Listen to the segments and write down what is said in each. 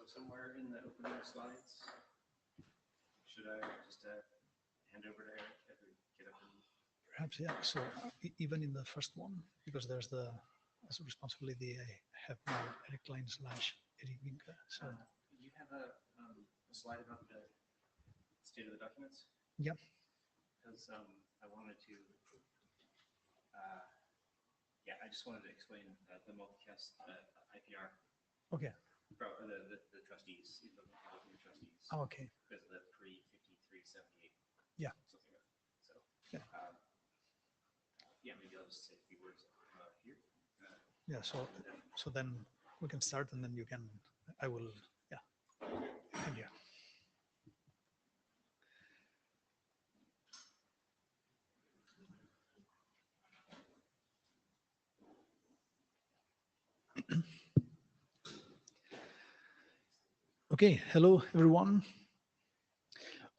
somewhere in the opening slides. Should I just hand over to Eric if we get up? Perhaps, yeah. So even in the first one, because there's the as a responsibility I have now Eric Klein / Eric Vinca. So you have a slide about the state of the documents? Yep. Because I wanted to, yeah, I just wanted to explain the multicast IPR. Okay. The trustees, the trustees. Oh, okay. Because of the pre-5378. Yeah. Something like that. So, yeah. Yeah, maybe I'll just say a few words here. Yeah. So then we can start, and then you can. I will. Yeah. Thank you. Okay, hello everyone.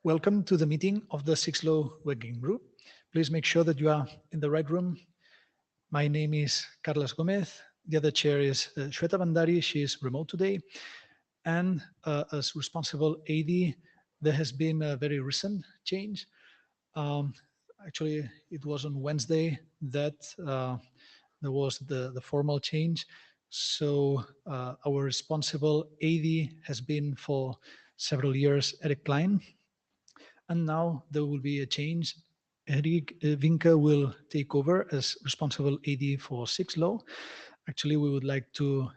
Welcome to the meeting of the 6LO Working Group. Please make sure that you are in the right room. My name is Carlos Gomez. The other chair is Shweta Bandari. She is remote today. And as responsible AD, there has been a very recent change. Actually, it was on Wednesday that there was the formal change. So our responsible AD has been for several years Eric Klein. And now there will be a change. Eric Vinca will take over as responsible AD for 6LO. Actually, we would like to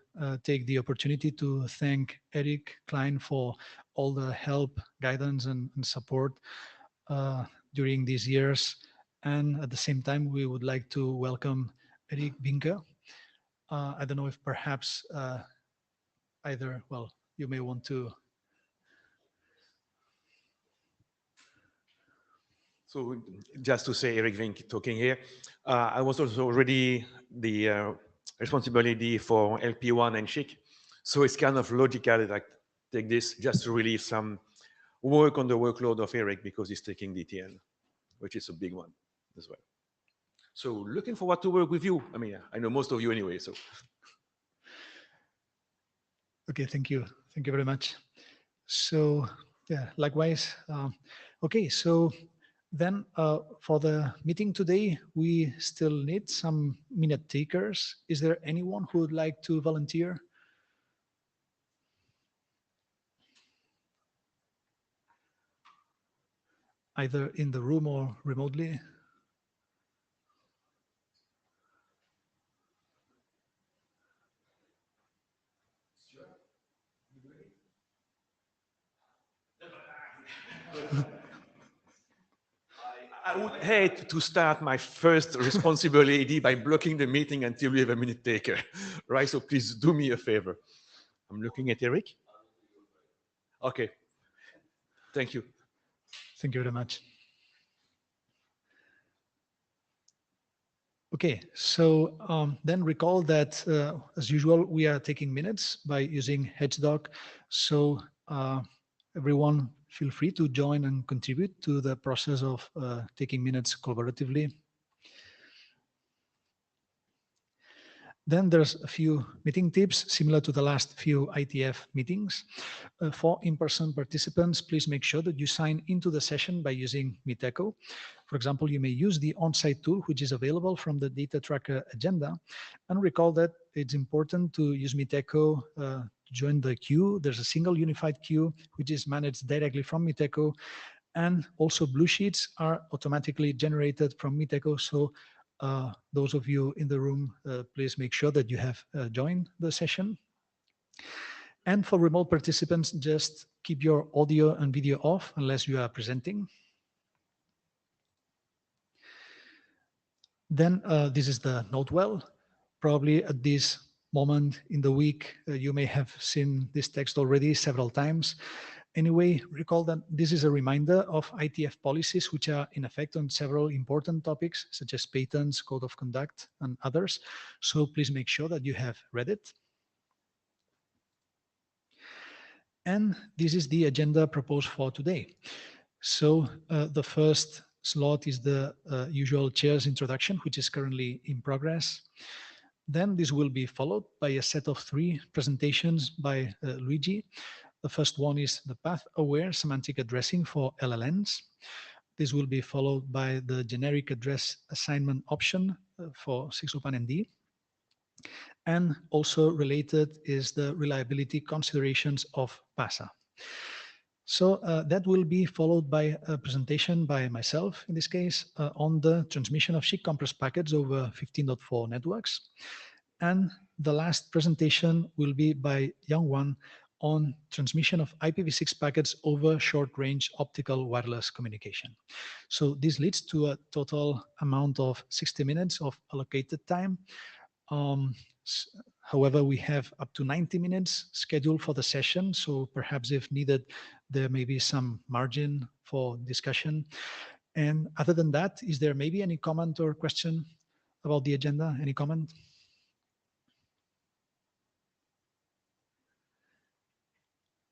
take the opportunity to thank Eric Klein for all the help, guidance, and support during these years. And at the same time, we would like to welcome Eric Vinca. I don't know if perhaps either, well, you may want to. So just to say, Eric Vink talking here, I was also already the responsibility for LP1 and SHIC. So it's kind of logical that I take this just to relieve some work on the workload of Eric because he's taking DTN, which is a big one as well. So looking forward to work with you. I mean, I know most of you anyway, so. Okay, thank you. Thank you very much. So yeah, likewise. Okay, so then for the meeting today, we still need some minute takers. Is there anyone who would like to volunteer? Either in the room or remotely? I would hate to start my first responsibility by blocking the meeting until we have a minute taker, right? So please do me a favor. I'm looking at Eric. Okay. Thank you. Thank you very much. Okay, so then recall that, as usual, we are taking minutes by using HedgeDoc. So everyone feel free to join and contribute to the process of taking minutes collaboratively. Then there's a few meeting tips similar to the last few IETF meetings. For in-person participants, please make sure that you sign into the session by using Meetecho. For example, you may use the on-site tool, which is available from the data tracker agenda. And recall that it's important to use Meetecho to join the queue. There's a single unified queue, which is managed directly from Meetecho. And also blue sheets are automatically generated from Meetecho. So those of you in the room, please make sure that you have joined the session. And for remote participants, just keep your audio and video off unless you are presenting. Then this is the Notewell. Probably at this moment in the week, you may have seen this text already several times. Anyway, recall that this is a reminder of IETF policies which are in effect on several important topics, such as patents, code of conduct, and others. So please make sure that you have read it. And this is the agenda proposed for today. So the first slot is the usual chair's introduction, which is currently in progress. Then this will be followed by a set of 3 presentations by Luigi. The first one is the path-aware semantic addressing for LLNs. This will be followed by the generic address assignment option for 6LoWPAN-ND. And also related is the reliability considerations of PASA. So that will be followed by a presentation by myself, in this case, on the transmission of SHIC compressed packets over 15.4 networks. And the last presentation will be by Youngwon on transmission of IPv6 packets over short-range optical wireless communication. So this leads to a total amount of 60 minutes of allocated time. However, we have up to 90 minutes scheduled for the session. So perhaps if needed, there may be some margin for discussion. And other than that, is there maybe any comment or question about the agenda? Any comment?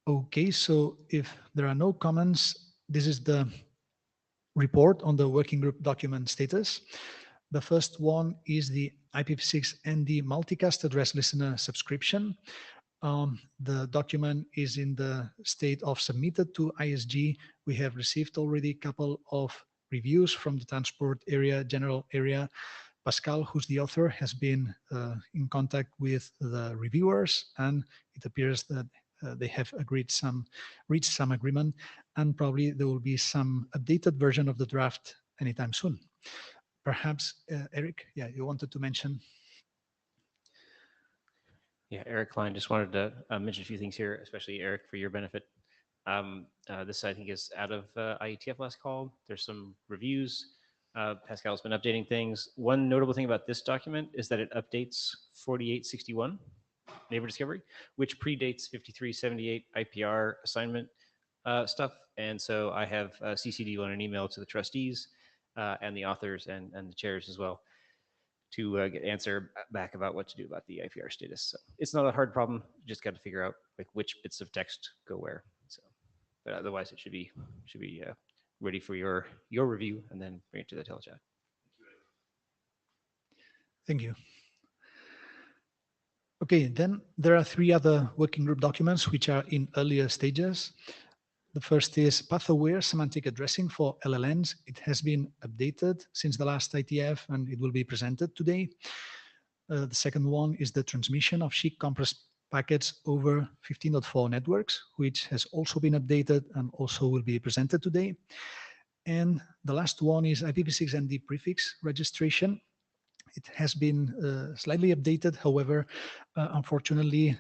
Okay, so if there are no comments, this is the report on the working group document status. The first one is the IPv6 ND multicast address listener subscription. The document is in the state of submitted to ISG. We have received already a couple of reviews from the transport area, general area. Pascal, who's the author, has been in contact with the reviewers, and it appears that they have reached some agreement, and probably there will be some updated version of the draft anytime soon. Perhaps, Eric, yeah, you wanted to mention. Yeah, Eric Klein, just wanted to mention a few things here, especially Eric, for your benefit. This, I think, is out of IETF last call. There's some reviews. Pascal's been updating things. One notable thing about this document is that it updates 4861 neighbor discovery, which predates 5378 IPR assignment stuff. And so I have CC'd you on an email to the trustees and the authors and the chairs as well to get answer back about what to do about the IPR status. So it's not a hard problem. You just got to figure out like which bits of text go where. So, but otherwise it should be ready for your review and then bring it to the telechat. Thank you. Okay, then there are 3 other working group documents which are in earlier stages. The first is path-aware semantic addressing for LLNs. It has been updated since the last IETF and it will be presented today. The second one is the transmission of SHIC compressed packets over 15.4 networks, which has also been updated and also will be presented today. And the last one is IPv6 ND prefix registration. It has been slightly updated. However, unfortunately,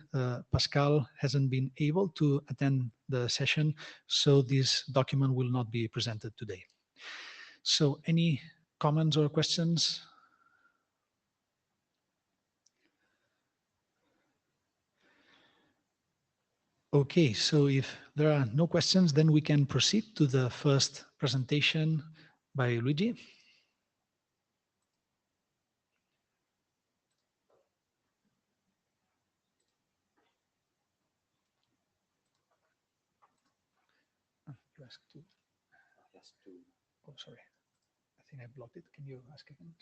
Pascal hasn't been able to attend the session, so this document will not be presented today. So any comments or questions? Okay, so if there are no questions, then we can proceed to the first presentation by Luigi. You ask to. Yes, to. Oh, sorry. I think I blocked it. Can you ask again?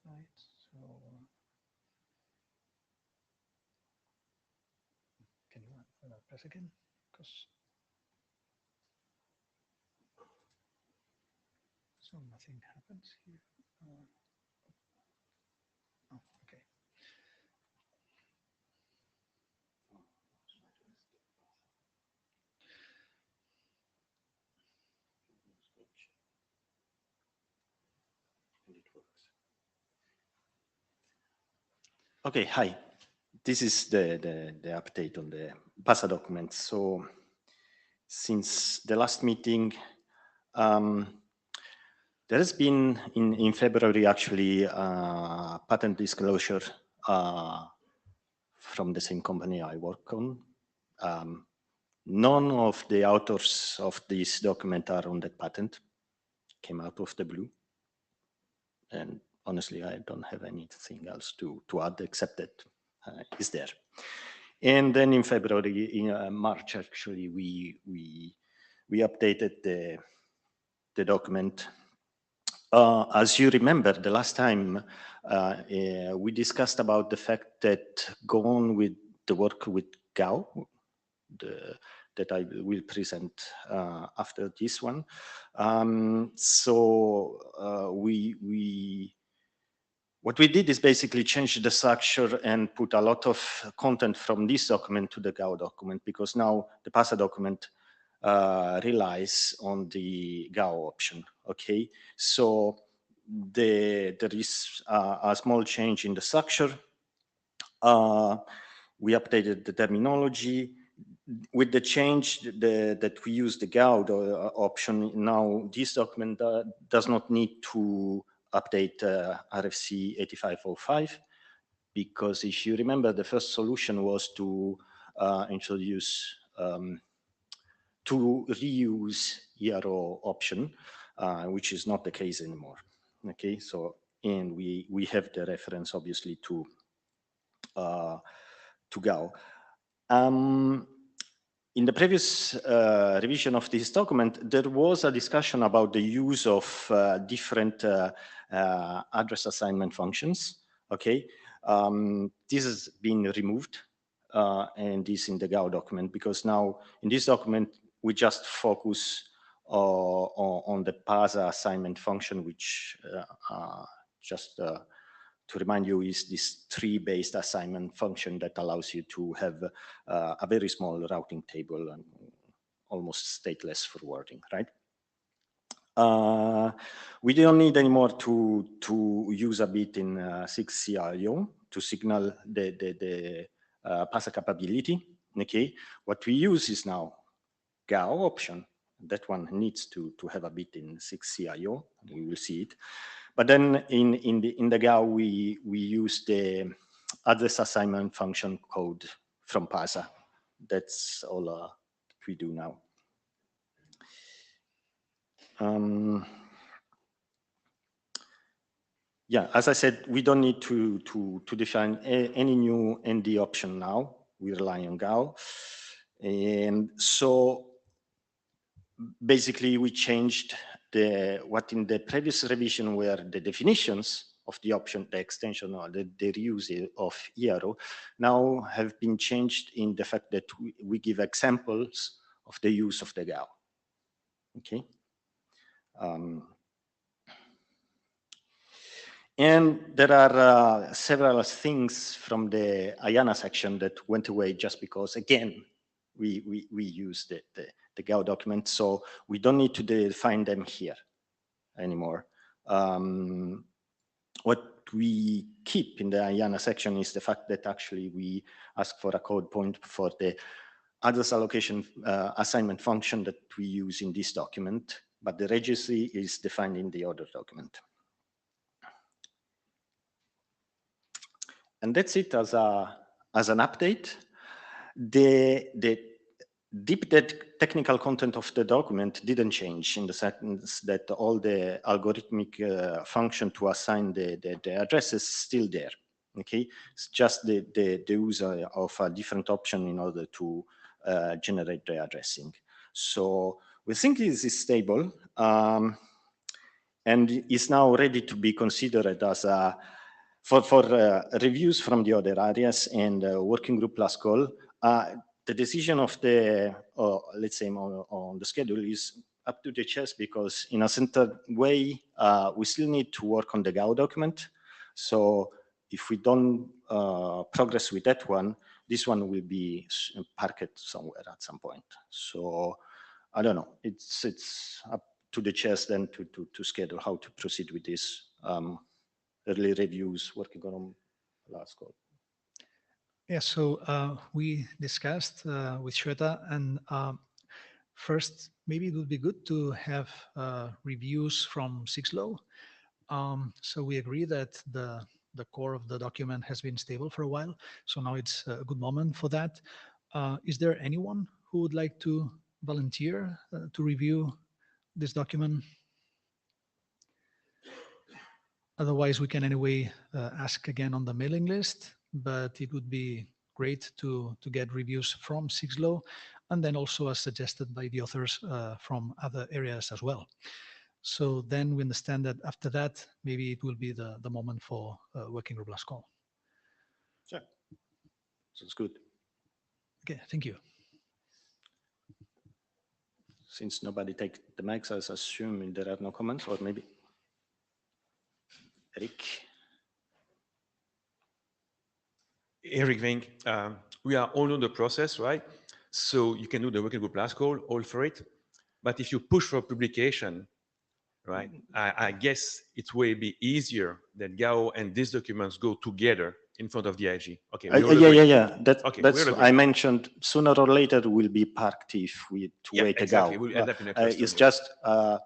Slides. So, can you press again? Because so nothing happens here. Oh, okay. Okay, hi. This is the update on the PASA document. So since the last meeting, there has been in February actually patent disclosure from the same company I work on. None of the authors of this document are on that patent. Came out of the blue. And honestly, I don't have anything else to add except that it's there. And then in February, in March, actually, we updated the document As you remember, the last time we discussed about the fact that go on with the work with GAO, that I will present after this one. What we did is basically change the structure and put a lot of content from this document to the GAO document, because now the PASA document relies on the GAO option. Okay, so there is a small change in the structure. We updated the terminology. With the change that we use the GAO option, now this document does not need to update RFC 8505, because if you remember, the first solution was to introduce to reuse ERO option, which is not the case anymore. Okay, so and we have the reference obviously to GAO. In the previous revision of this document, there was a discussion about the use of different address assignment functions. Okay, this has been removed and is in the GAO document, because now in this document we just focus on the PASA assignment function, which just to remind you, is this tree-based assignment function that allows you to have a very small routing table and almost stateless forwarding, right? We don't need anymore to use a bit in 6CIO to signal the PASA capability. Okay, what we use is now GAO option. That one needs to have a bit in 6CIO. We will see it. But then in the GAO, we use the address assignment function code from PASA. That's all we do now. Yeah, as I said, we don't need to define any new ND option now. We rely on GAO. And so basically we changed what in the previous revision were the definitions of the option, the extension or the reuse of ERO, now have been changed in the fact that we give examples of the use of the GAO. Okay. And there are several things from the IANA section that went away just because, again, we use the GAO document, so we don't need to define them here anymore. What we keep in the IANA section is the fact that actually we ask for a code point for the address allocation assignment function that we use in this document, but the registry is defined in the other document. And that's it as an update. The deep technical content of the document didn't change, in the sense that all the algorithmic function to assign the address is still there. Okay, it's just the use of a different option in order to generate the addressing. So we think this is stable and is now ready to be considered as a for reviews from the other areas and working group last call. The decision of the, let's say, on the schedule is up to the chairs, because in a centered way, we still need to work on the GAO document. So if we don't progress with that one, this one will be parked somewhere at some point. So I don't know, it's up to the chairs then to schedule how to proceed with this. Early reviews, working on last call. Yeah, so we discussed with Shweta, and first, maybe it would be good to have reviews from 6LO. So we agree that the core of the document has been stable for a while, so now it's a good moment for that. Is there anyone who would like to volunteer to review this document? Otherwise, we can anyway ask again on the mailing list, but it would be great to get reviews from 6LO, and then also as suggested by the authors from other areas as well. So then we understand that after that, maybe it will be the moment for working group last call. Sure. Sounds good. Okay, thank you. Since nobody take the mics, I assume there are no comments, or maybe Eric. Eric Vink, we are all in the process, right? So you can do the working group last call, all for it. But if you push for publication, right, I guess it will be easier that GAO and these documents go together in front of the IG. Okay. We all agree. Yeah. Okay, That's we'll agree. I mentioned. Sooner or later will be parked if we wait exactly. a GAO. We'll end up in a cluster It's here. just. I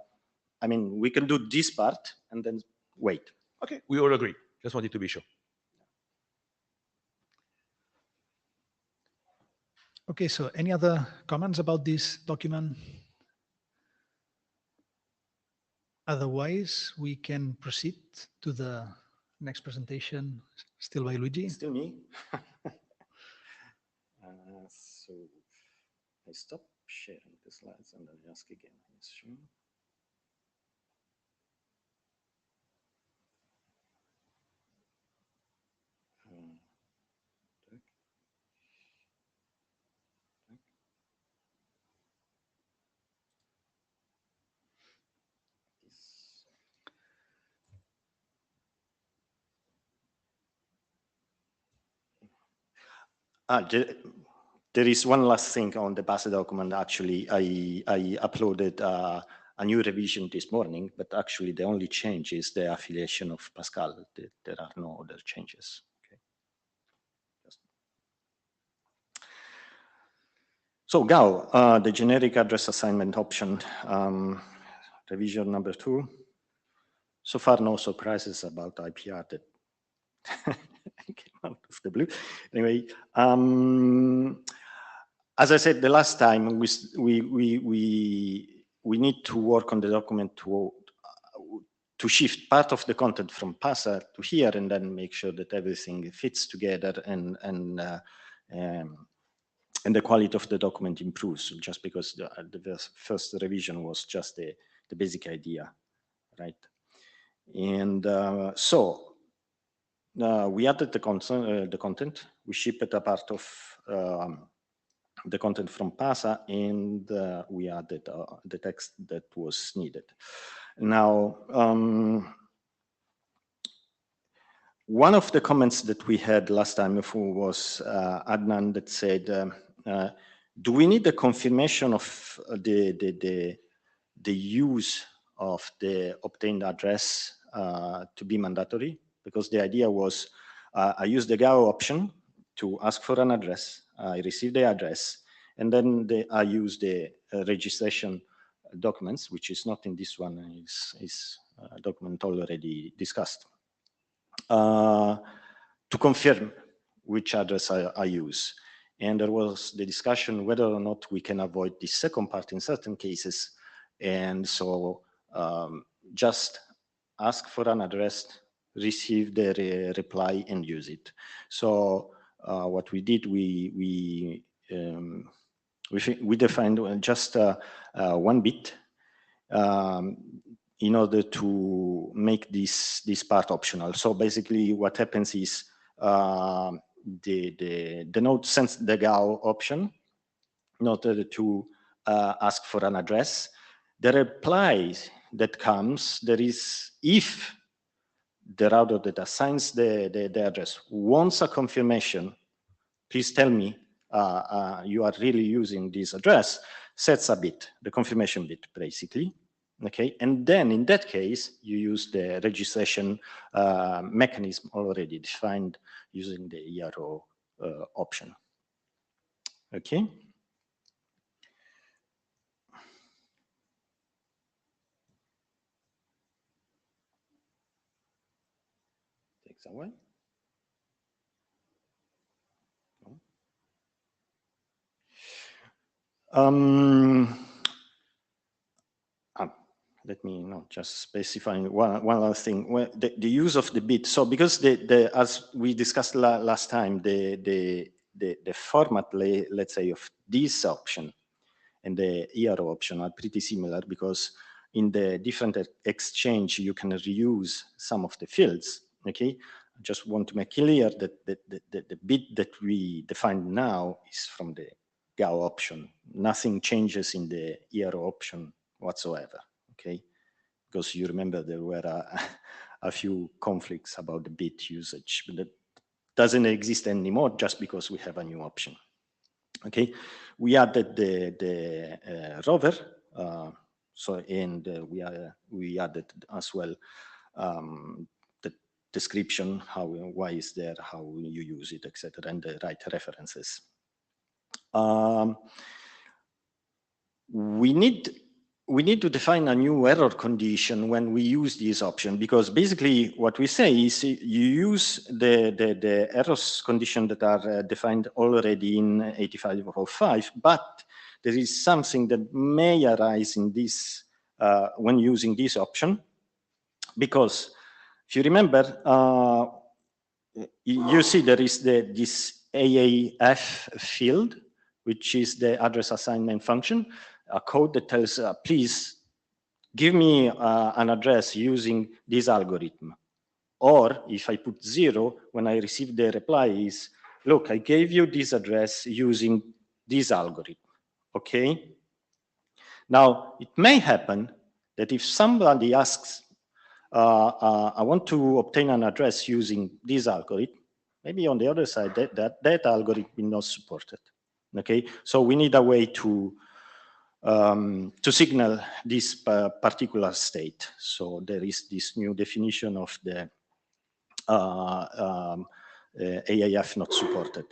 mean, we can do this part and then wait. Okay, we all agree. Just wanted to be sure. Okay, so any other comments about this document? Otherwise, we can proceed to the next presentation, still by Luigi. Still me. So I stop sharing the slides and I ask again. I assume. There is one last thing on the base document. Actually, I uploaded a new revision this morning, but actually the only change is the affiliation of Pascal. There are no other changes. Okay. So GAO, the generic address assignment option, revision number 2. So far, no surprises about IPR that came out of the blue. Anyway, as I said the last time, we need to work on the document to shift part of the content from PASA to here, and then make sure that everything fits together and the quality of the document improves. Just because the first revision was just the basic idea, right? And so we added the content. We shipped a part of the content from PASA, and we added the text that was needed. Now, one of the comments that we had last time was Adnan that said, do we need the confirmation of the use of the obtained address to be mandatory? Because the idea was, I use the GAO option to ask for an address, I receive the address, and then I use the registration documents, which is not in this one, is a document already discussed, to confirm which address I use. And there was the discussion whether or not we can avoid the second part in certain cases. And so just ask for an address, receive the reply, and use it. So what we did, we defined just 1 bit in order to make this part optional. So basically what happens is the node sends the GAO option in order to ask for an address. The reply that comes, there is, if the router that assigns the address wants a confirmation, please tell me you are really using this address, sets a bit, the confirmation bit, basically. Okay, and then in that case, you use the registration mechanism already defined using the ERO option. Okay. Takes a while. Let me just specify one last thing. Well, the use of the bit. So because as we discussed last time, the format, let's say, of this option and the ERO option are pretty similar, because in the different exchange, you can reuse some of the fields, okay? I just want to make clear that the bit that we defined now is from the GAO option. Nothing changes in the ERO option whatsoever, okay? Because you remember there were a few conflicts about the bit usage, but that doesn't exist anymore just because we have a new option. Okay, we added the rover, we added as well the description, why is there, how you use it, etc., and the right references. We need to define a new error condition when we use this option, because basically what we say is you use the errors condition that are defined already in 8505, but there is something that may arise in this when using this option, because if you remember, you see there is this AAF field, which is the address assignment function, a code that tells, please give me an address using this algorithm. Or if I put 0, when I receive the reply is, look, I gave you this address using this algorithm, okay? Now, it may happen that if somebody asks, I want to obtain an address using this algorithm, maybe on the other side, that algorithm is not supported, okay? So we need a way to signal this particular state. So there is this new definition of the AAF not supported.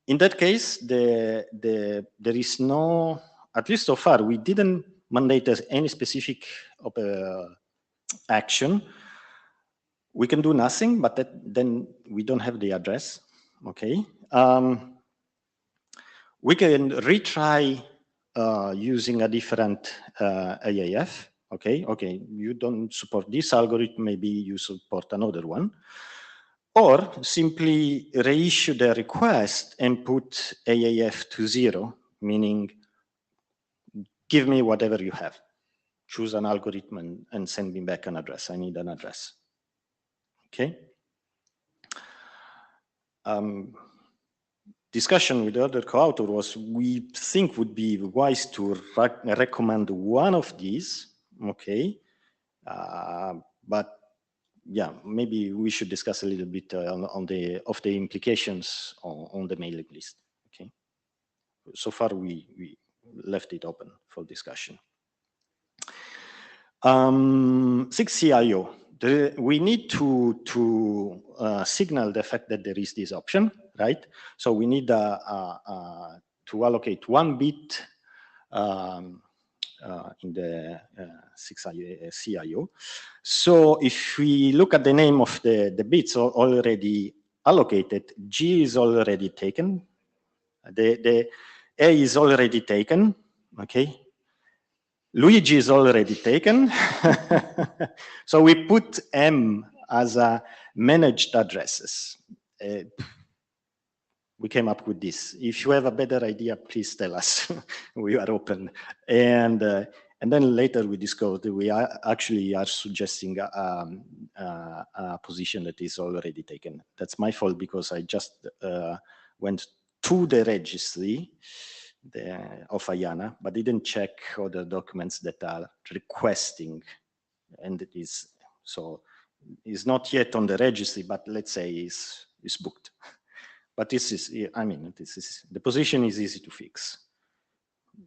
In that case, there is no, at least so far, we didn't mandate any specific action. We can do nothing, but then we don't have the address, okay? We can retry using a different AAF, okay? Okay, you don't support this algorithm, maybe you support another one. Or simply reissue the request and put AAF to 0, meaning give me whatever you have. Choose an algorithm and send me back an address. I need an address, okay? Discussion with the other co-author was, we think would be wise to recommend one of these, okay? But yeah, maybe we should discuss a little bit of the implications on the mailing list, okay? So far, we left it open for discussion. 6CIO. We need to signal the fact that there is this option, right? So we need to allocate 1 bit in the 6CIO. So if we look at the name of the bits already allocated, G is already taken. The A is already taken, okay? Luigi is already taken. So we put M as a managed addresses. We came up with this. If you have a better idea, please tell us. We are open. And then later we discovered that we actually are suggesting a position that is already taken. That's my fault because I just went to the registry of IANA, but didn't check other documents that are requesting, and it is so it's not yet on the registry, but let's say is booked. But this is, I mean, this is the position is easy to fix.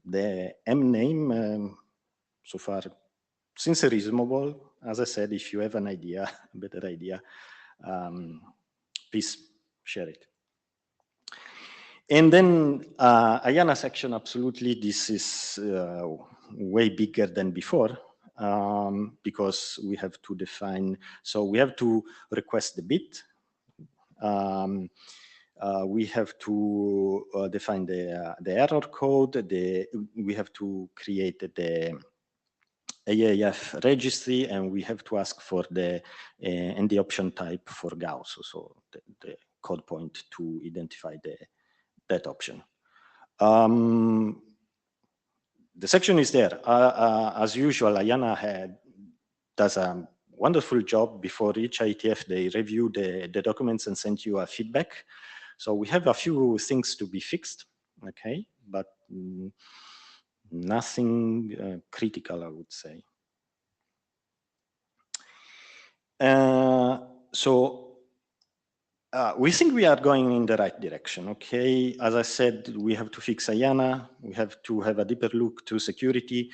The M name so far seems reasonable. As I said, if you have an idea, a better idea, please share it. And then IANA section, absolutely, this is way bigger than before because we have to define, so we have to request the bit. We have to define the error code, we have to create the AAF registry, and we have to ask for the option type for Gauss, so the code point to identify that option. the section is there. As usual, Ayana does a wonderful job. Before each IETF, they review the documents and send you a feedback. So we have a few things to be fixed, okay, but nothing critical, I would say. We think we are going in the right direction, okay? As I said, we have to fix Ayana. We have to have a deeper look to security.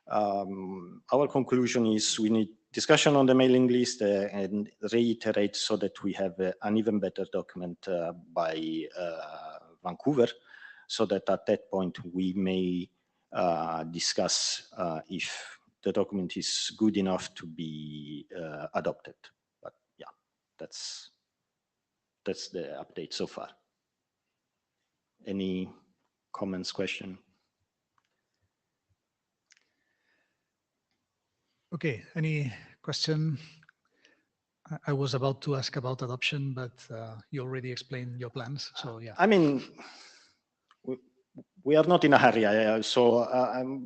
Our conclusion is we need discussion on the mailing list and reiterate so that we have an even better document by Vancouver, so that at that point we may discuss if the document is good enough to be adopted. But yeah, that's the update so far. Any comments, question? Okay, any question? I was about to ask about adoption, but you already explained your plans, so yeah. I mean, we are not in a hurry, so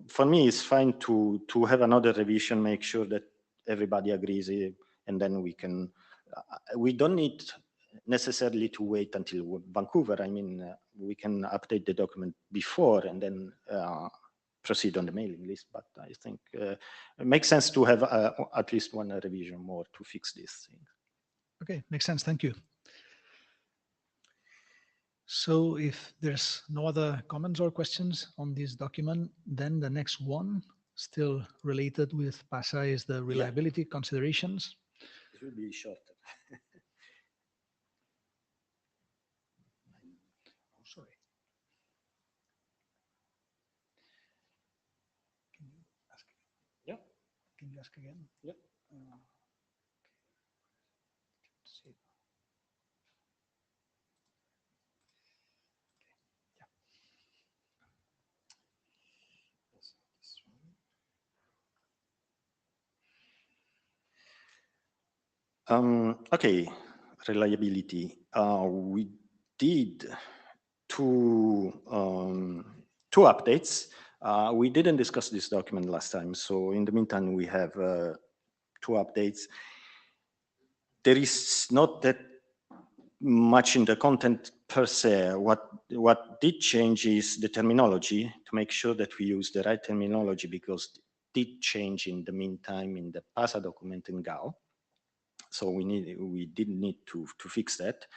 for me it's fine to have another revision, make sure that everybody agrees, and then we can, we don't need necessarily to wait until Vancouver. I mean, we can update the document before and then proceed on the mailing list, but I think it makes sense to have at least one revision more to fix this thing. Okay, makes sense, thank you. So if there's no other comments or questions on this document, then the next one, still related with PASA, is the reliability considerations. It will be shorter. Oh, sorry. Can you ask? Yeah. Can you ask again? Yeah. See. Okay, reliability. We did two updates. We didn't discuss this document last time, so in the meantime, we have two updates. There is not that much in the content per se. What did change is the terminology, to make sure that we use the right terminology, because it did change in the meantime in the PASA document in GAO. So we did need to fix that.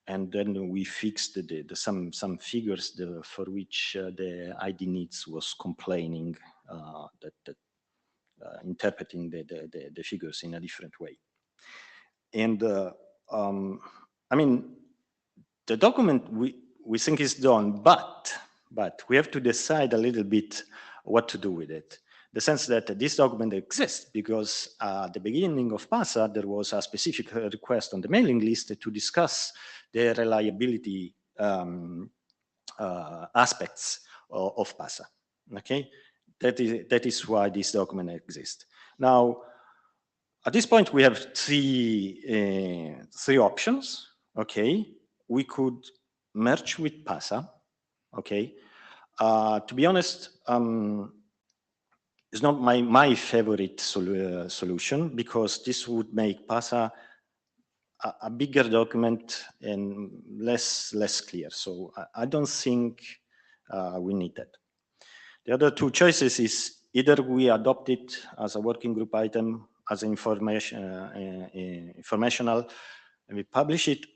And then we fixed some figures for which the ID needs was complaining that interpreting the figures in a different way. And I mean, the document we think is done, but we have to decide a little bit what to do with it. The sense that this document exists because at the beginning of PASA, there was a specific request on the mailing list to discuss the reliability aspects of PASA, okay? That is why this document exists. Now, at this point, we have three options, okay? We could merge with PASA, okay? To be honest, it's not my favorite solution, because this would make PASA a bigger document and less clear. So I don't think we need that. The other two choices is either we adopt it as a working group item, as informational, and we publish it,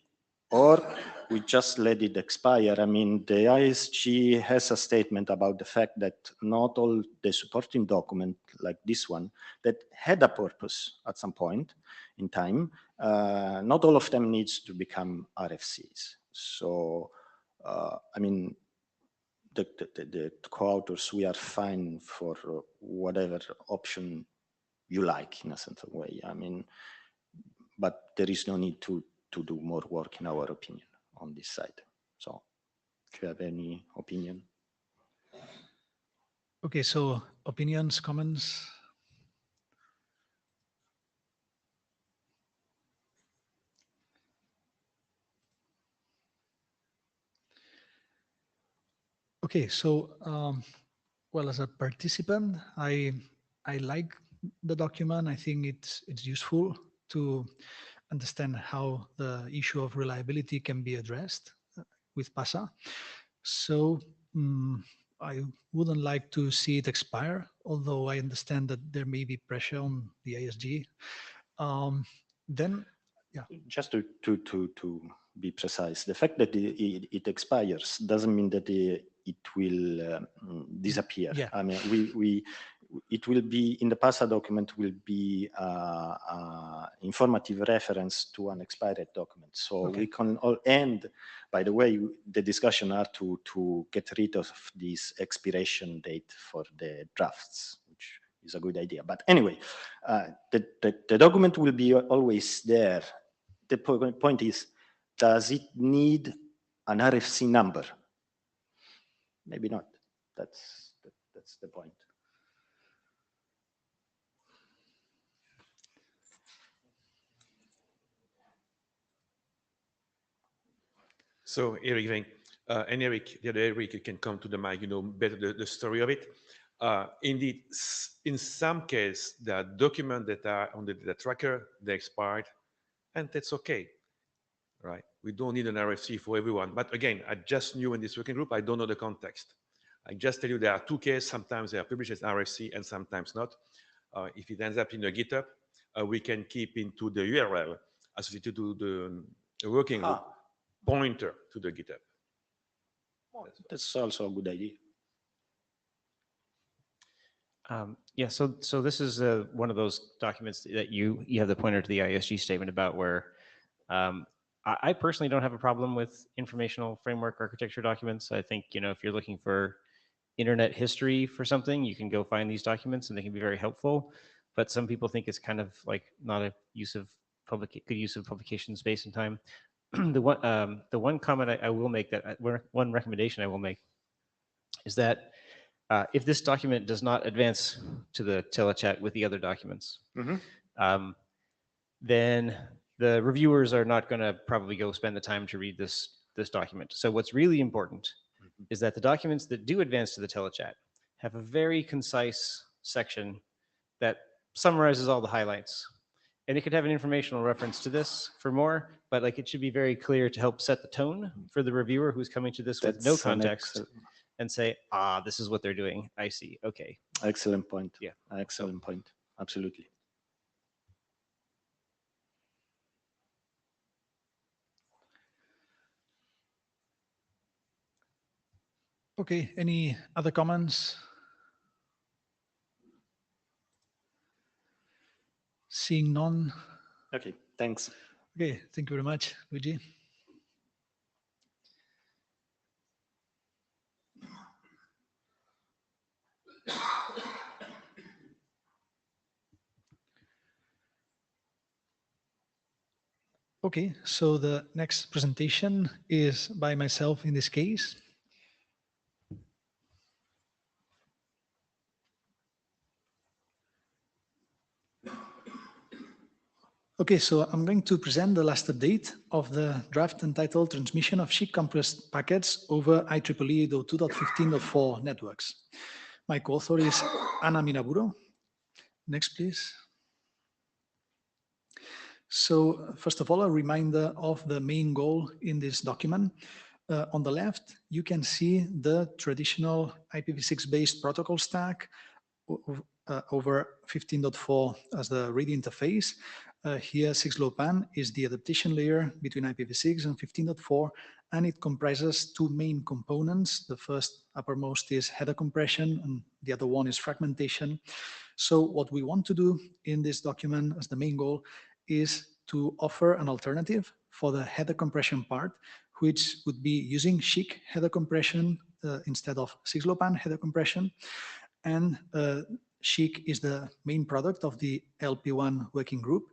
or we just let it expire. I mean, the ISG has a statement about the fact that not all the supporting document like this one that had a purpose at some point in time, not all of them needs to become RFCs. So, I mean, the co-authors, we are fine for whatever option you like in a certain way. I mean, but there is no need to do more work in our opinion on this side. So if you have any opinion. Okay, so opinions, comments? Okay, so Well, as a participant, I like the document. I think it's useful to understand how the issue of reliability can be addressed with PASA. So I wouldn't like to see it expire, although I understand that there may be pressure on the ISG. Then, yeah. Just to be precise, the fact that it expires doesn't mean that it will disappear. Yeah. I mean, it will be in the PASA document will be informative reference to an expired document. So Okay. we can all end. By the way, the discussion are to get rid of this expiration date for the drafts, which is a good idea. But anyway, the document will be always there. The point is, does it need an RFC number? Maybe not. That's the point. So Eric, and Eric, the other Eric, you can come to the mic, you know better the story of it. Indeed, in some case, there are documents that are on the data tracker, they expired, and that's okay, right? We don't need an RFC for everyone. But again, I just knew in this working group, I don't know the context. I just tell you there are two cases, sometimes they are published as RFC and sometimes not. If it ends up in a GitHub, we can keep into the URL associated to the working group pointer to the GitHub. That's also a good idea. Yeah, so this is one of those documents that you have the pointer to the ISG statement about where I personally don't have a problem with informational framework architecture documents. I think, if you're looking for internet history for something, you can go find these documents and they can be very helpful. But some people think it's kind of like not a good use of publication space and time. The one comment I will make one recommendation I will make is that if this document does not advance to the telechat with the other documents, then the reviewers are not going to probably go spend the time to read this document. So what's really important is that the documents that do advance to the telechat have a very concise section that summarizes all the highlights. And it could have an informational reference to this for more, but like it should be very clear to help set the tone for the reviewer who's coming to this with no context and say, this is what they're doing. I see. Okay. Excellent point. Yeah. Excellent point. Absolutely. Okay, any other comments? Seeing none. Okay, thanks. Okay, thank you very much, Luigi. Okay, so the next presentation is by myself in this case. Okay, so I'm going to present the last update of the draft entitled Transmission of SHIC compressed packets over IEEE 2.15.4 networks. My co-author is Ana Minaburo. Next, please. So first of all, a reminder of the main goal in this document. On the left, you can see the traditional IPv6 based protocol stack over 15.4 as the read interface. Here, 6LoWPAN is the adaptation layer between IPv6 and 15.4, and it comprises two main components. The first uppermost is header compression, and the other one is fragmentation. So what we want to do in this document as the main goal is to offer an alternative for the header compression part, which would be using SHIC header compression instead of 6LoWPAN header compression. And SHIC is the main product of the LP1 working group,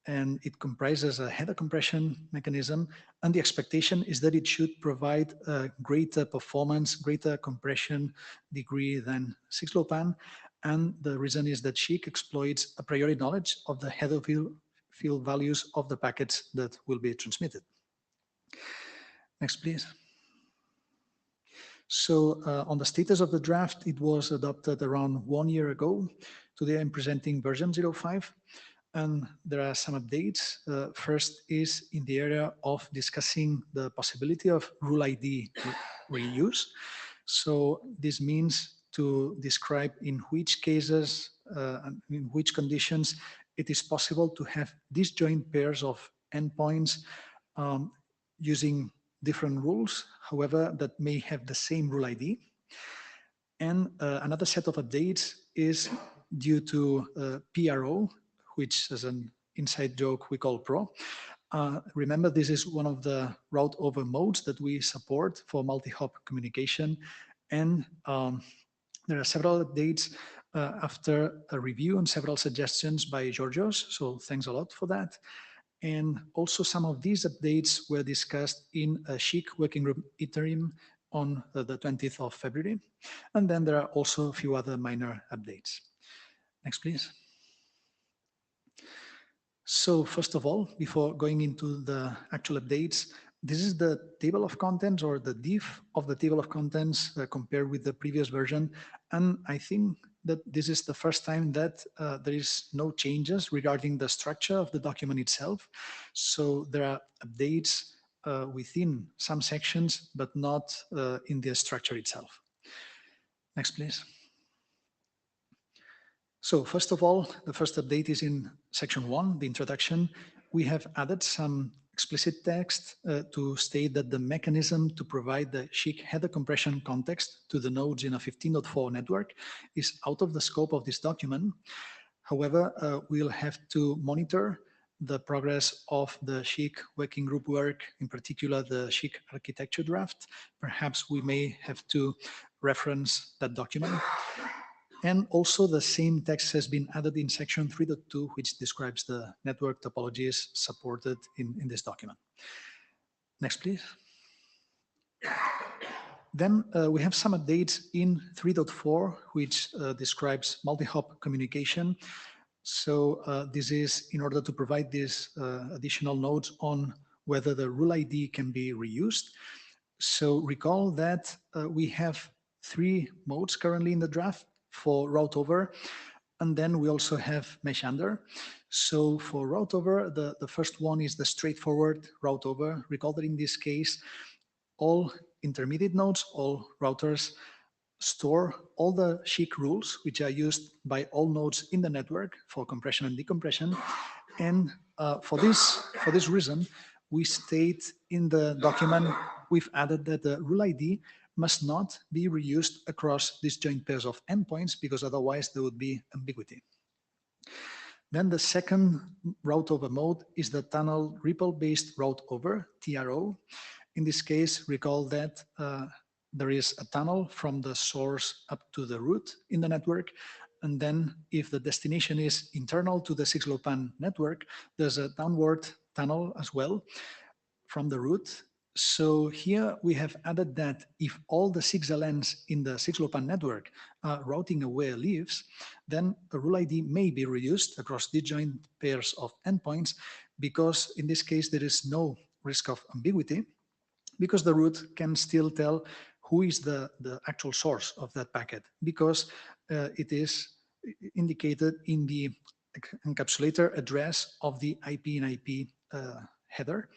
and it comprises a header compression mechanism. And the expectation is that it should provide a greater performance, greater compression degree than 6LoWPAN. And the reason is that SHIC exploits a priori knowledge of the header field values of the packets that will be transmitted. Next, please. So on the status of the draft, it was adopted around 1 year ago. Today I'm presenting version 05, and there are some updates. First is in the area of discussing the possibility of rule ID reuse. So this means to describe in which cases, and in which conditions it is possible to have disjoint pairs of endpoints using different rules, however, that may have the same rule ID. And another set of updates is due to PRO, which is an inside joke we call PRO. Remember, this is one of the route over modes that we support for multi-hop communication. And there are several updates after a review and several suggestions by Georgios. So thanks a lot for that. And also some of these updates were discussed in a SHIC working group interim on the 20th of February. And then there are also a few other minor updates. Next, please. So first of all, before going into the actual updates, this is the table of contents or the diff of the table of contents compared with the previous version. And I think that this is the first time that there is no changes regarding the structure of the document itself. So there are updates within some sections, but not in the structure itself. Next, please. So first of all, the first update is in section 1, the introduction. We have added some explicit text to state that the mechanism to provide the SHIC header compression context to the nodes in a 15.4 network is out of the scope of this document. However, we'll have to monitor the progress of the SHIC working group work, in particular the SHIC architecture draft. Perhaps we may have to reference that document. And also the same text has been added in section 3.2, which describes the network topologies supported in this document. Next, please. Then we have some updates in 3.4, which describes multi-hop communication. So this is in order to provide these additional nodes on whether the rule ID can be reused. So recall that we have 3 modes currently in the draft for route over, and then we also have mesh under. So for route over, the first one is the straightforward route over. Recall that in this case, all intermediate nodes, all routers store all the SHIC rules, which are used by all nodes in the network for compression and decompression. And for this reason, we state in the document, we've added that the rule ID must not be reused across disjoint pairs of endpoints, because otherwise there would be ambiguity. Then the second route over mode is the tunnel ripple-based route over, TRO. In this case, recall that there is a tunnel from the source up to the root in the network. And then if the destination is internal to the 6LoWPAN network, there's a downward tunnel as well from the root. So here we have added that if all the 6LNs in the 6LoWPAN network are routing away leaves, then the rule ID may be reused across disjoint pairs of endpoints, because in this case there is no risk of ambiguity, because the root can still tell who is the actual source of that packet, because it is indicated in the encapsulator address of the IP and IP header.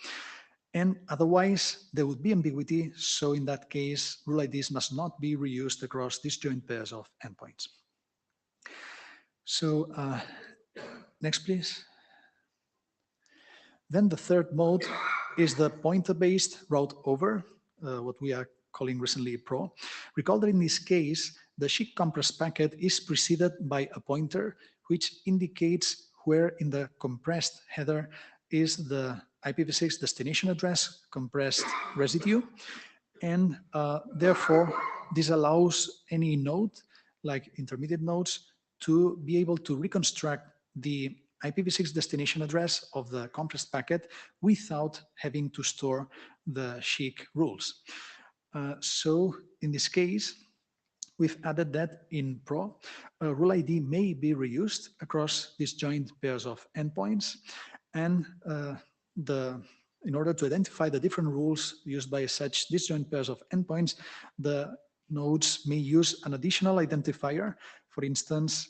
And otherwise, there would be ambiguity. So in that case, rule IDs must not be reused across disjoint pairs of endpoints. So next, please. Then the third mode is the pointer-based route over, what we are calling recently PRO. Recall that in this case, the SHIC compress packet is preceded by a pointer, which indicates where in the compressed header is the IPv6 destination address compressed residue. And therefore, this allows any node, like intermediate nodes, to be able to reconstruct the IPv6 destination address of the compressed packet without having to store the SHIC rules. So in this case, we've added that in PRO, rule ID may be reused across disjoint pairs of endpoints. And in order to identify the different rules used by such disjoint pairs of endpoints, the nodes may use an additional identifier. For instance,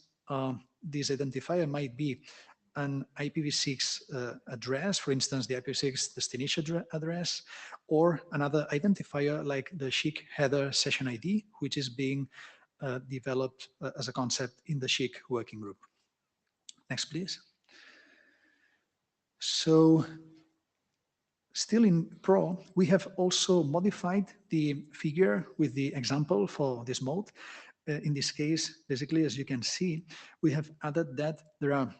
this identifier might be an IPv6 address, for instance, the IPv6 destination address, or another identifier like the SHIC header session ID, which is being developed as a concept in the SHIC working group. Next, please. So still in Pro, we have also modified the figure with the example for this mode. In this case, basically, as you can see, we have added that there are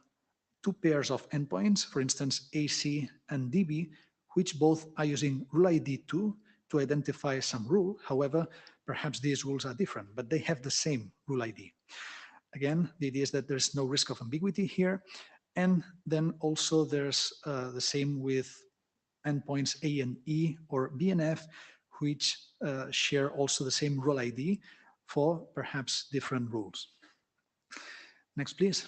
two pairs of endpoints, for instance, AC and DB, which both are using rule ID 2 to identify some rule. However, perhaps these rules are different, but they have the same rule ID. Again, the idea is that there's no risk of ambiguity here. And then also there's the same with endpoints A and E or B and F, which share also the same rule ID for perhaps different rules. Next, please.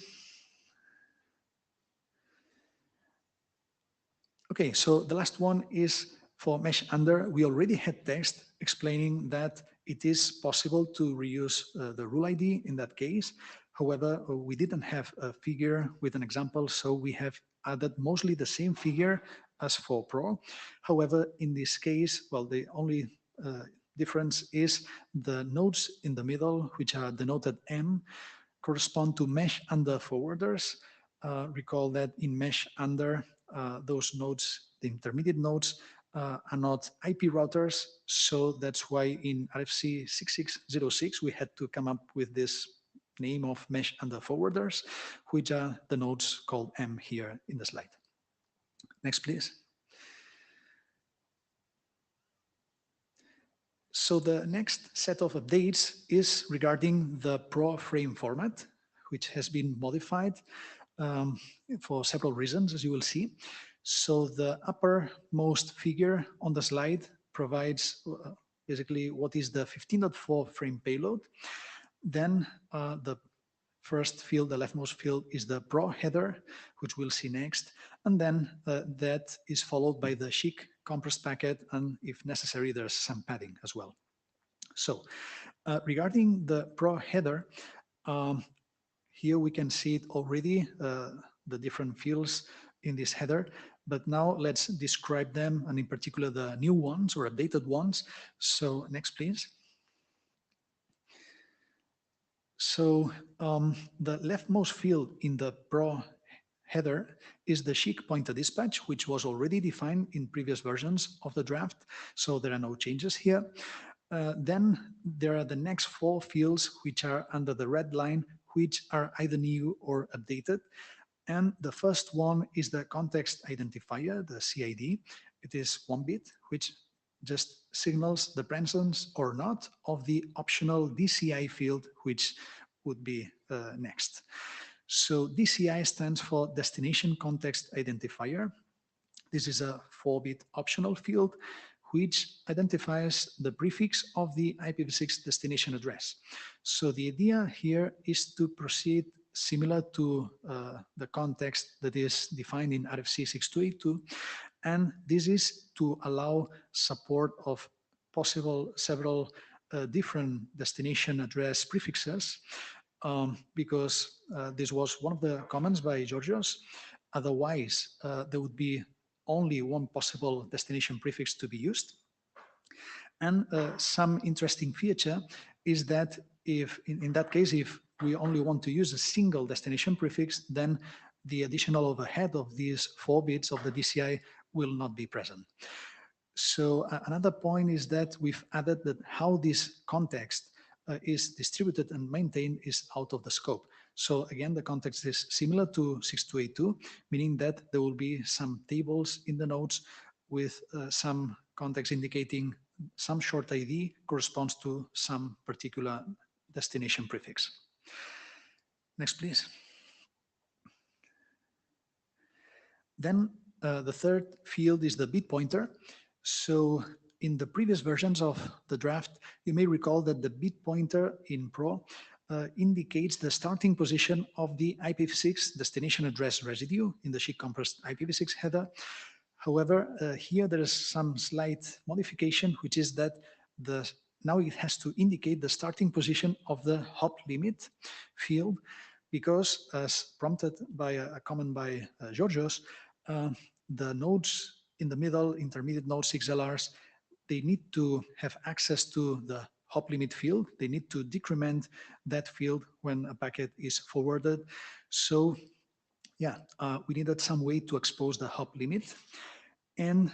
Okay, so the last one is for mesh under. We already had text explaining that it is possible to reuse the rule ID in that case. However, we didn't have a figure with an example, so we have added mostly the same figure as for Pro. However, in this case, well, the only difference is the nodes in the middle, which are denoted M, correspond to mesh under forwarders. Recall that in mesh under, those nodes, the intermediate nodes, are not IP routers. So that's why in RFC 6606, we had to come up with this name of mesh under forwarders, which are the nodes called M here in the slide. Next, please. So the next set of updates is regarding the Pro frame format, which has been modified for several reasons, as you will see. So the uppermost figure on the slide provides basically what is the 15.4 frame payload. Then the first field, the leftmost field, is the Pro header, which we'll see next. And then that is followed by the SHIC compressed packet, and if necessary, there's some padding as well. So regarding the Pro header, here we can see it already, the different fields in this header, but now let's describe them, and in particular the new ones or updated ones. So next, please. So the leftmost field in the Pro header is the SHIC pointer dispatch, which was already defined in previous versions of the draft. So there are no changes here. Then there are the next four fields, which are under the red line, which are either new or updated. And the first one is the context identifier, the CID. It is 1 bit, which just signals the presence or not of the optional DCI field, which would be next. So DCI stands for Destination Context Identifier. This is a 4-bit optional field, which identifies the prefix of the IPv6 destination address. So the idea here is to proceed similar to the context that is defined in RFC 6282, and this is to allow support of possible several different destination address prefixes, because this was one of the comments by Georgios. Otherwise, there would be only one possible destination prefix to be used. And some interesting feature is that if, in that case, if we only want to use a single destination prefix, then the additional overhead of these 4 bits of the DCI will not be present. So another point is that we've added that how this context is distributed and maintained is out of the scope. So again, the context is similar to 6282, meaning that there will be some tables in the nodes with some context indicating some short ID corresponds to some particular destination prefix. Next, please. Then the third field is the bit pointer. So in the previous versions of the draft, you may recall that the bit pointer in Pro indicates the starting position of the IPv6 destination address residue in the SHIC compressed IPv6 header. However, here there is some slight modification, which is that the now it has to indicate the starting position of the hop limit field, because as prompted by a comment by Georgios, the nodes in the middle, intermediate nodes, 6LRs, they need to have access to the hop limit field. They need to decrement that field when a packet is forwarded. So yeah, we needed some way to expose the hop limit. And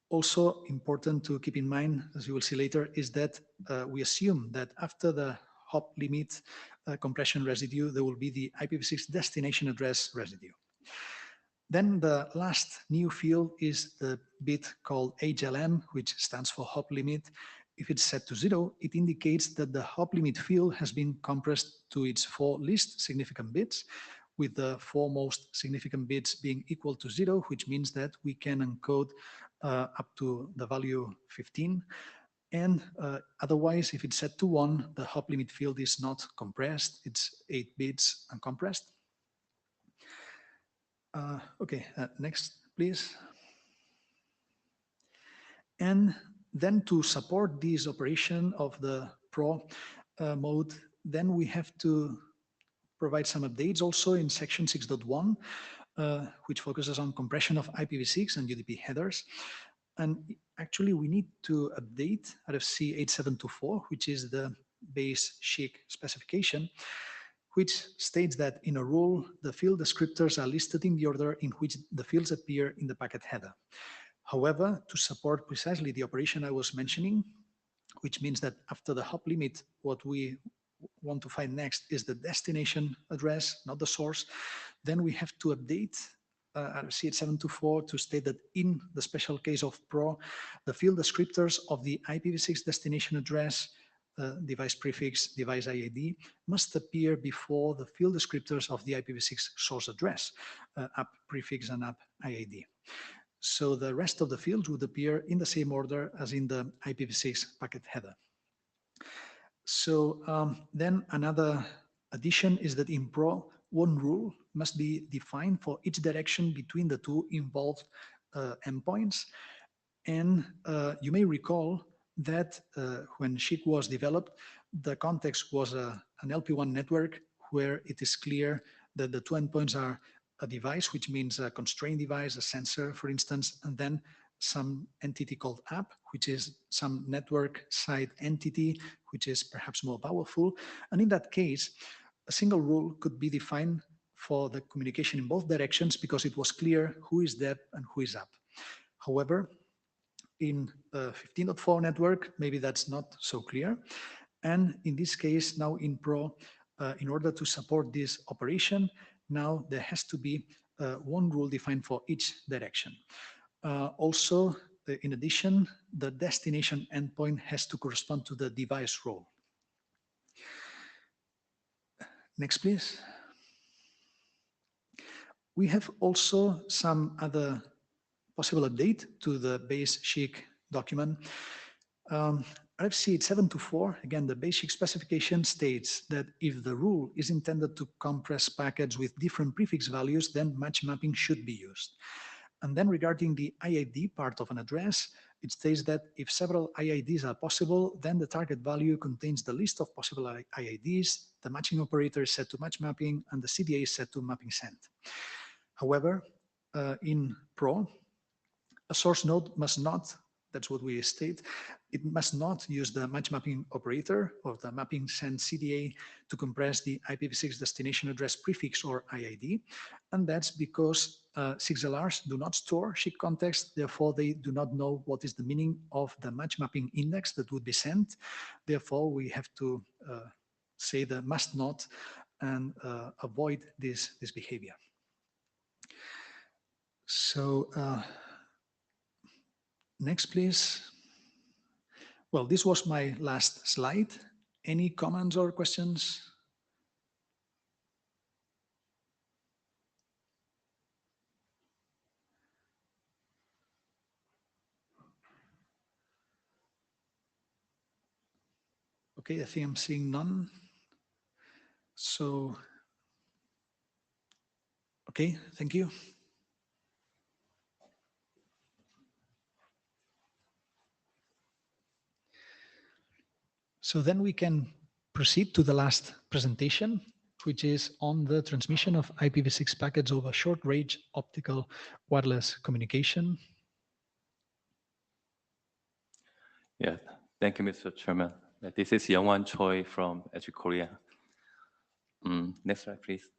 also important to keep in mind, as you will see later, is that we assume that after the hop limit compression residue, there will be the IPv6 destination address residue. Then the last new field is the bit called HLM, which stands for hop limit. If it's set to 0, it indicates that the hop limit field has been compressed to its 4 least significant bits, with the 4 most significant bits being equal to 0, which means that we can encode up to the value 15. And otherwise, if it's set to 1, the hop limit field is not compressed. It's 8 bits uncompressed. Okay, next, please. And then to support this operation of the Pro mode, then we have to provide some updates also in section 6.1, which focuses on compression of IPv6 and UDP headers. And actually, we need to update RFC 8724, which is the base SHIC specification, which states that in a rule, the field descriptors are listed in the order in which the fields appear in the packet header. However, to support precisely the operation I was mentioning, which means that after the hop limit, what we want to find next is the destination address, not the source, then we have to update RFC 8724 to state that in the special case of Pro, the field descriptors of the IPv6 destination address, device prefix, device IID, must appear before the field descriptors of the IPv6 source address, app prefix and app IID. So the rest of the fields would appear in the same order as in the IPv6 packet header. So then another addition is that in Pro, one rule must be defined for each direction between the 2 involved endpoints. And you may recall that when SHIC was developed, the context was an LP1 network where it is clear that the 2 endpoints are a device, which means a constrained device, a sensor, for instance, and then some entity called app, which is some network side entity, which is perhaps more powerful. And in that case, a single rule could be defined for the communication in both directions because it was clear who is dep and who is app. However, in a 15.4 network, maybe that's not so clear. And in this case, now in Pro, in order to support this operation, now there has to be one rule defined for each direction. Also, in addition, the destination endpoint has to correspond to the device role. Next, please. We have also some other possible update to the base SHIC document. RFC 8724, again, the base SHIC specification states that if the rule is intended to compress packets with different prefix values, then match mapping should be used. And then regarding the IID part of an address, it states that if several IIDs are possible, then the target value contains the list of possible IIDs, the matching operator is set to match mapping, and the CDA is set to mapping sent. However, in Pro, a source node must not, that's what we state, it must not use the match mapping operator or the mapping send CDA to compress the IPv6 destination address prefix or IID. And that's because 6LRs do not store SHIC context, therefore they do not know what is the meaning of the match mapping index that would be sent. Therefore, we have to say the must not and avoid this behavior. So next, please. Well, this was my last slide. Any comments or questions? Okay, I think I'm seeing none. So, okay, thank you. So then we can proceed to the last presentation, which is on the transmission of IPv6 packets over short-range optical wireless communication. Yeah, thank you, Mr. Chairman. This is Youngwan Choi from Edge Korea. Next slide, please.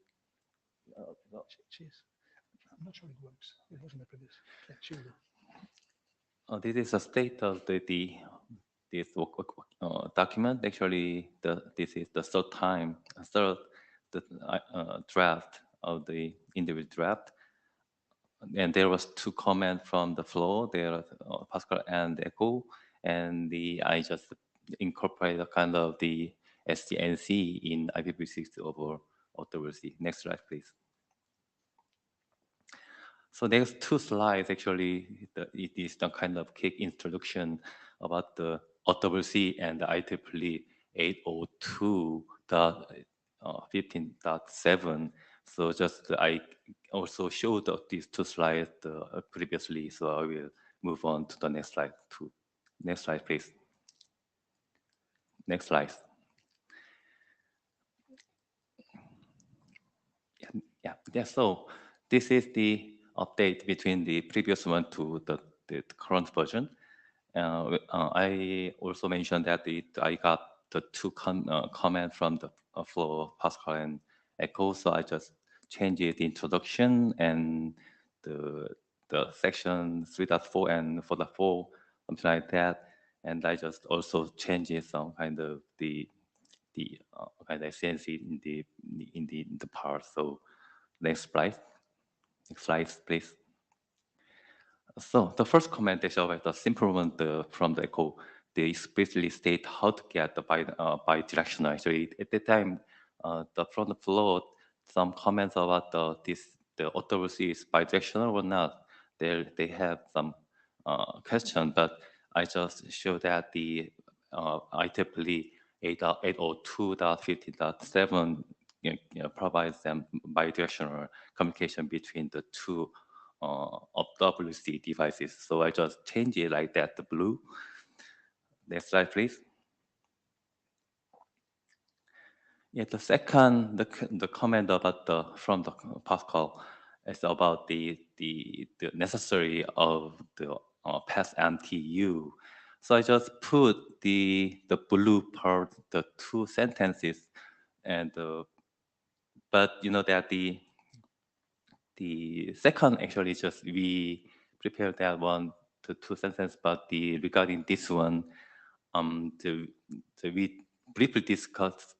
Jeez. I'm not sure it works. It was in the previous. Yeah, she will do. This is the state of this document. Actually, this is the third draft of the individual draft. And there was 2 comments from the floor, there Pascal and Echo, and I just incorporate a kind of the SDNC in IPv6 over OWC. Next slide, please. So next 2 slides, actually, it is the kind of quick introduction about the OWC and the IEEE 802.15.7. So just I also showed these 2 slides previously, so I will move on to the next slide too. Next slide, please. Next slide. Yeah. So this is the update between the previous one to the current version. I also mentioned that I got the 2 comments from the floor, Pascal and Echo, so I just changed the introduction and the section 3.4 and 4.4, something like that. And I just also changed some kind of the kind of CNC in the part. So next slide. Next slide, please. So the first comment is about the simple one from the Echo. They explicitly state how to get the bidirectional. Actually, at the time, from the floor, some comments about the OWC is bidirectional or not. They have some question, but I just show that the IEEE 802.15.7 provides them bidirectional communication between the 2 OWC devices. So I just change it like that, the blue. Next slide, please. Yeah, the second, the comment about from the Pascal is about the necessary of the pass MTU. So I just put the blue part, the 2 sentences, and but you know that the second actually just we prepared that one, the 2 sentences, but regarding this one, we briefly discuss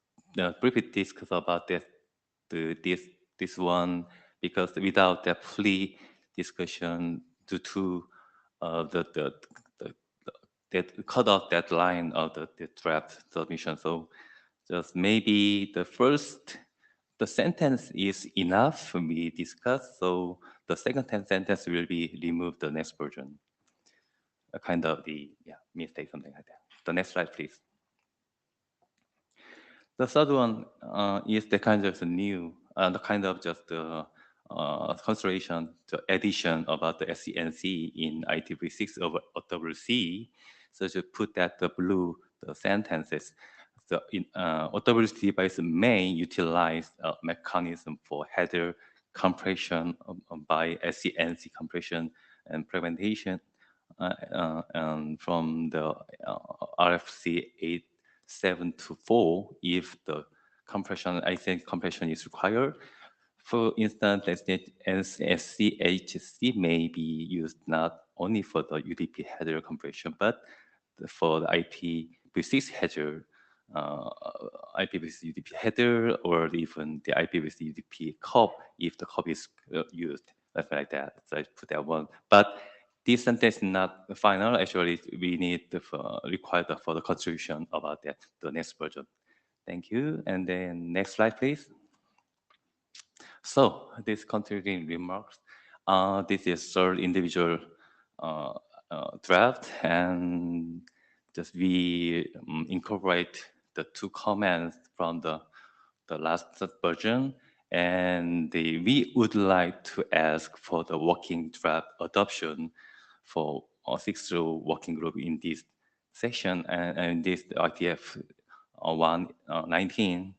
about this one, because without that pre-discussion due to that cut off that line of the draft submission. So just maybe the sentence is enough for me discuss. So the second sentence will be removed the next version. A kind of mistake, something like that. The next slide, please. The third one is the kind of new, the kind of just consideration, the addition about the SCNC in IPv6 over OWC. So to put that the blue, the sentences, the OWC device may utilize a mechanism for header compression by SCNC compression and prevention and from the RFC 8.724 if the compression, I think compression is required. For instance, SCHC may be used not only for the UDP header compression, but for the IPv6 header, IPv6 UDP header, or even the IPv6 UDP COP if the COP is used, something like that. So I put that one. But this sentence is not final. Actually, we need the require for the contribution about that, the next version. Thank you. And then next slide, please. So this contributing remarks. This is third individual draft, and just we incorporate the 2 comments from the last version, and we would like to ask for the working draft adoption for a 6-row working group in this section and this IETF 119.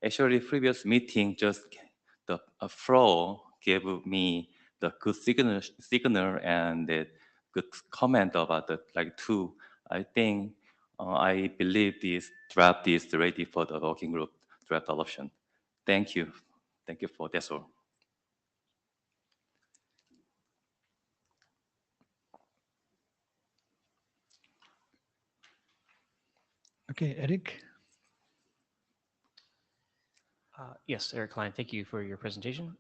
Actually, previous meeting just the flow gave me the good signal and the good comment about the like two. I think I believe this draft is ready for the working group draft adoption. Thank you. Thank you for that's all. Okay, Eric. Yes, Eric Klein, thank you for your presentation.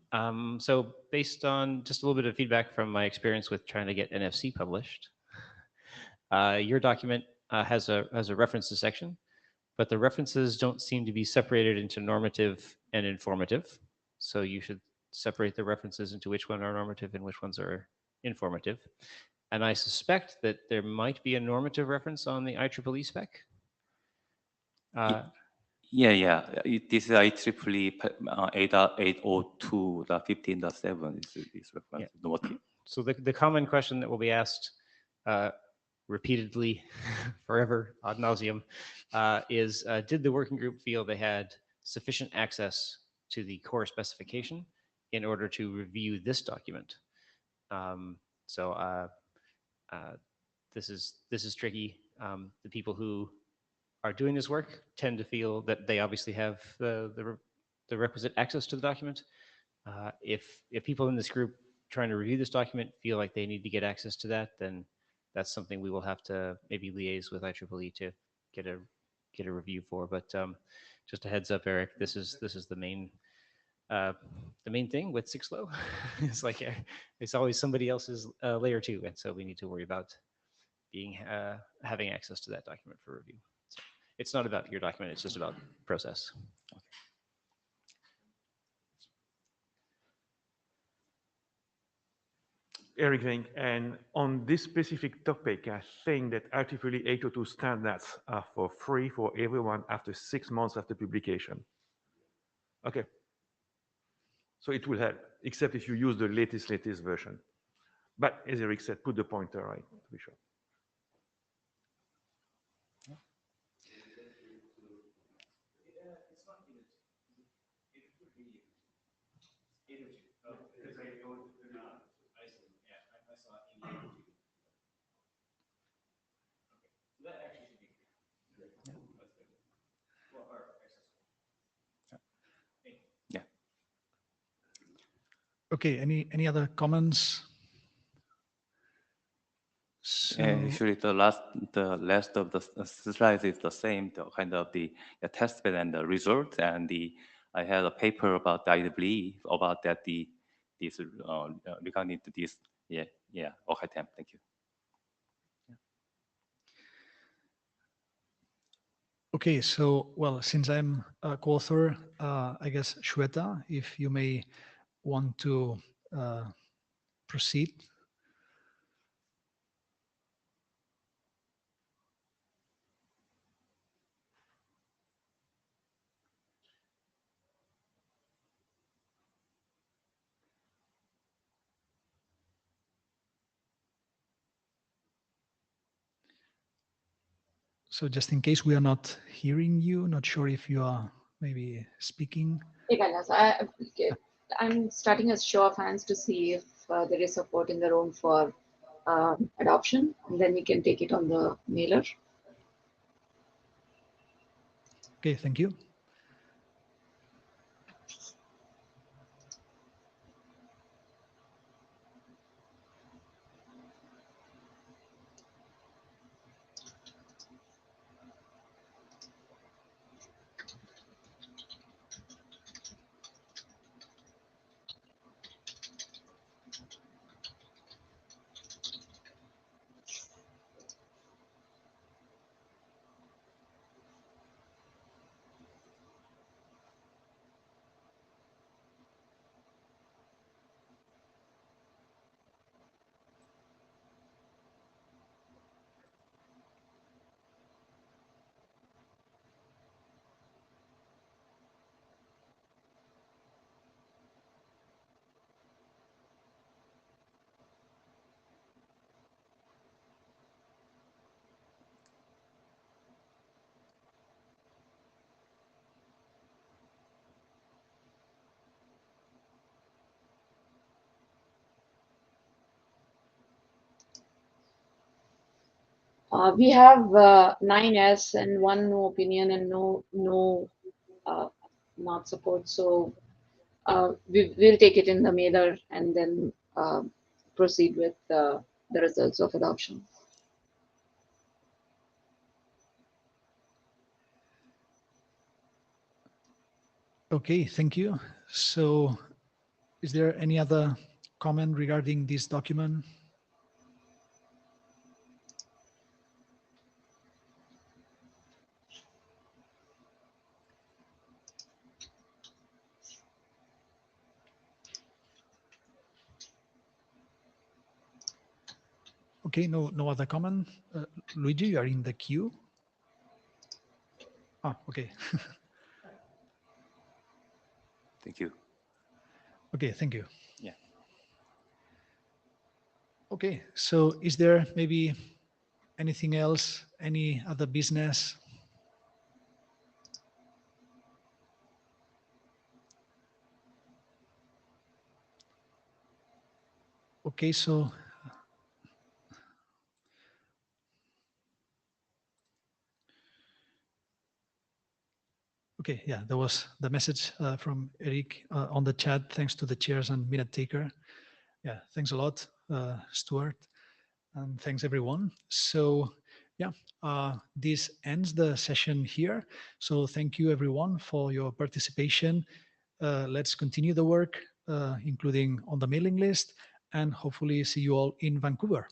So based on just a little bit of feedback from my experience with trying to get NFC published, your document has a references section, but the references don't seem to be separated into normative and informative. So you should separate the references into which one are normative and which ones are informative. And I suspect that there might be a normative reference on the IEEE spec. Yeah. This is IEEE 802, the 15.7 is reference normative. So the common question that will be asked repeatedly, forever, ad nauseum, is did the working group feel they had sufficient access to the core specification in order to review this document? This is tricky. The people who are doing this work tend to feel that they obviously have the requisite access to the document. If people in this group trying to review this document feel like they need to get access to that, then that's something we will have to maybe liaise with IEEE to get a review for. But just a heads up, Eric, this is the main thing with 6LO. It's like it's always somebody else's layer 2, and so we need to worry about having access to that document for review. So it's not about your document; it's just about process. Eric Vink, and on this specific topic, I think that IEEE 802 standards are for free for everyone after 6 months after publication. Okay. So it will help, except if you use the latest version. But as Eric said, put the pointer right to be sure. Okay, any other comments? So, Actually, the last of the slides is the same, the kind of the test bed and the result, and I had a paper about IEEE about that this regarding to this. Yeah. Okay, thank you. okay, so well, since I'm a co-author, I guess Shweta, if you may want to proceed. So just in case we are not hearing you, not sure if you are maybe speaking. Hey, Kailas, I'm starting a show of hands to see if there is support in the room for adoption, and then we can take it on the mailer. Okay, thank you. We have 9 yes and 1 no opinion and no not support. So we'll take it in the mailer and then proceed with the results of adoption. Okay, thank you. So is there any other comment regarding this document? Okay, no other comment. Luigi, you are in the queue. Ah, okay. Thank you. Okay, thank you. Yeah. Okay, so is there maybe anything else, any other business? Okay, so okay, yeah, there was the message from Eric on the chat. Thanks to the chairs and minute taker. Yeah, thanks a lot, Stuart, and thanks everyone. So yeah, this ends the session here. So thank you everyone for your participation. Let's continue the work, including on the mailing list, and hopefully see you all in Vancouver.